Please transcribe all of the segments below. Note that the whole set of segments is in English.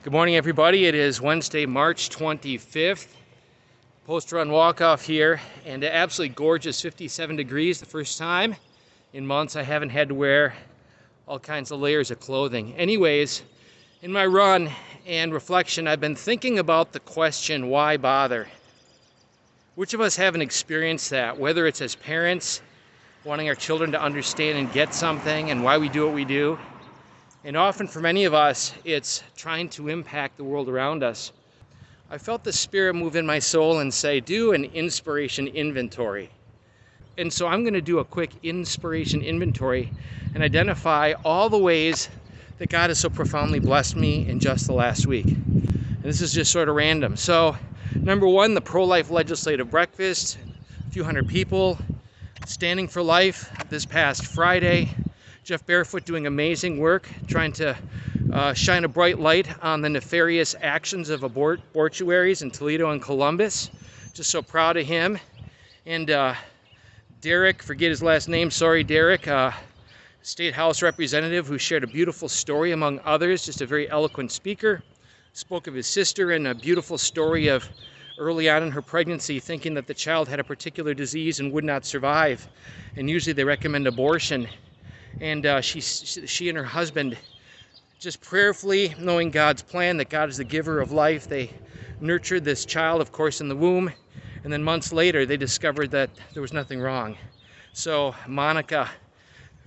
Good morning, everybody. It is Wednesday, March 25th. Post-run walk-off here, and absolutely gorgeous 57 degrees. The first time in months I haven't had to wear all kinds of layers of clothing. Anyways, in my run and reflection, I've been thinking about the question, why bother? Which of us haven't experienced that, whether it's as parents, wanting our children to understand and get something and why we do what we do. And often for many of us, it's trying to impact the world around us. I felt the Spirit move in my soul and say, do an inspiration inventory. And so I'm going to do a quick inspiration inventory and identify all the ways that God has so profoundly blessed me in just the last week. And this is just sort of random. So, number one, the pro-life legislative breakfast, a few hundred people standing for life this past Friday. Jeff Barefoot doing amazing work, trying to shine a bright light on the nefarious actions of abortuaries in Toledo and Columbus. Just so proud of him. And Derek, forget his last name, sorry Derek, State House representative who shared a beautiful story among others, just a very eloquent speaker. Spoke of his sister and a beautiful story of early on in her pregnancy thinking that the child had a particular disease and would not survive. And usually they recommend abortion. And she and her husband, just prayerfully knowing God's plan, that God is the giver of life, they nurtured this child, of course, in the womb. And then months later, they discovered that there was nothing wrong. So Monica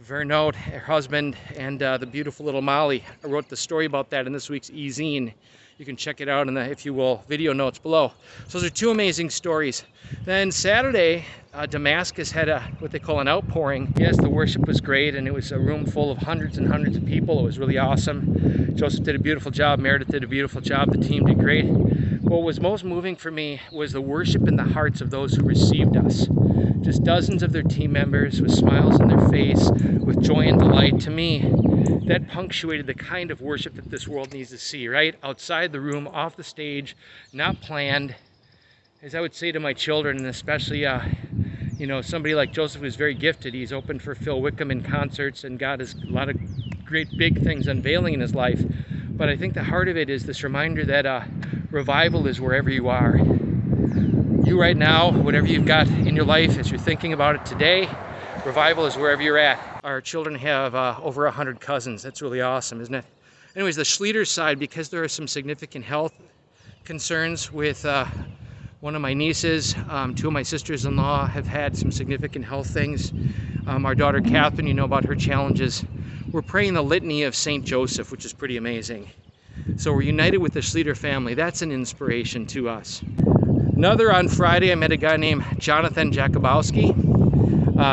Vernote, her husband, and the beautiful little Molly, I wrote the story about that in this week's e-zine. You can check it out in the, if you will, video notes below. So those are two amazing stories. Then Saturday, Damascus had what they call an outpouring. Yes, the worship was great, and it was a room full of hundreds and hundreds of people. It was really awesome. Joseph did a beautiful job. Meredith did a beautiful job. The team did great. What was most moving for me was the worship in the hearts of those who received us. Just dozens of their team members with smiles on their face, with joy and delight. To me, that punctuated the kind of worship that this world needs to see, right? Outside the room, off the stage, not planned. As I would say to my children, and especially, somebody like Joseph who's very gifted. He's opened for Phil Wickham in concerts, and God has a lot of great big things unveiling in his life. But I think the heart of it is this reminder that revival is wherever you are. You right now, whatever you've got in your life, as you're thinking about it today, revival is wherever you're at. Our children have over 100 cousins. That's really awesome, isn't it? Anyways, the Schluter side, because there are some significant health concerns with one of my nieces, two of my sisters-in-law have had some significant health things. Our daughter Catherine, you know about her challenges. We're praying the litany of St. Joseph, which is pretty amazing. So we're united with the Schluter family. That's an inspiration to us. Another, on Friday, I met a guy named Jonathan Jakubowski.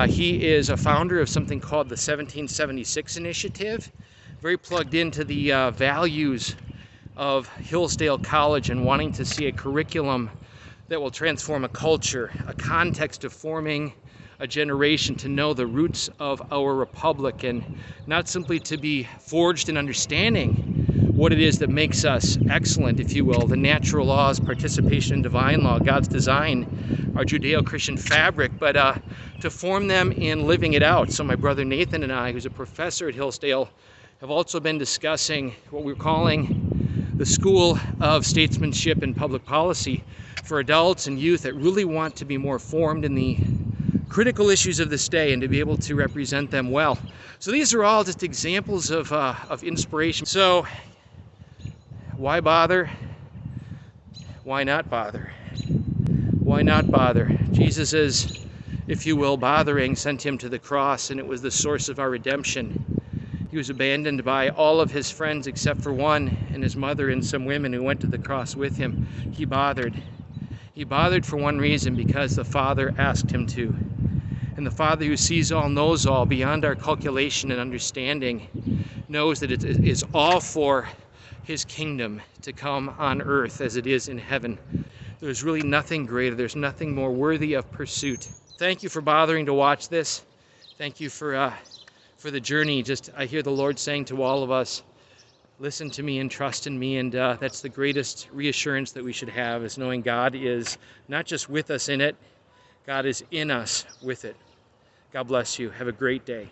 He is a founder of something called the 1776 Initiative, very plugged into the values of Hillsdale College and wanting to see a curriculum that will transform a culture, a context of forming a generation to know the roots of our republic, and not simply to be forged in understanding what it is that makes us excellent, if you will, the natural laws, participation in divine law, God's design, our Judeo-Christian fabric, but to form them in living it out. So my brother Nathan and I, who's a professor at Hillsdale, have also been discussing what we're calling the School of Statesmanship and Public Policy for adults and youth that really want to be more formed in the critical issues of this day and to be able to represent them well. So these are all just examples of inspiration. So why bother? Why not bother? Why not bother? Jesus is, if you will, bothering sent him to the cross, and it was the source of our redemption. He was abandoned by all of his friends except for one, and his mother and some women who went to the cross with him. He bothered. He bothered for one reason, because the Father asked him to. And the Father who sees all, knows all, beyond our calculation and understanding, knows that it is all for his kingdom to come on earth as it is in heaven. There's really nothing greater. There's nothing more worthy of pursuit. Thank you for bothering to watch this. Thank you for the journey. I hear the Lord saying to all of us, listen to me and trust in me, and that's the greatest reassurance that we should have, is knowing God is not just with us in it, God is in us with it. God bless you. Have a great day.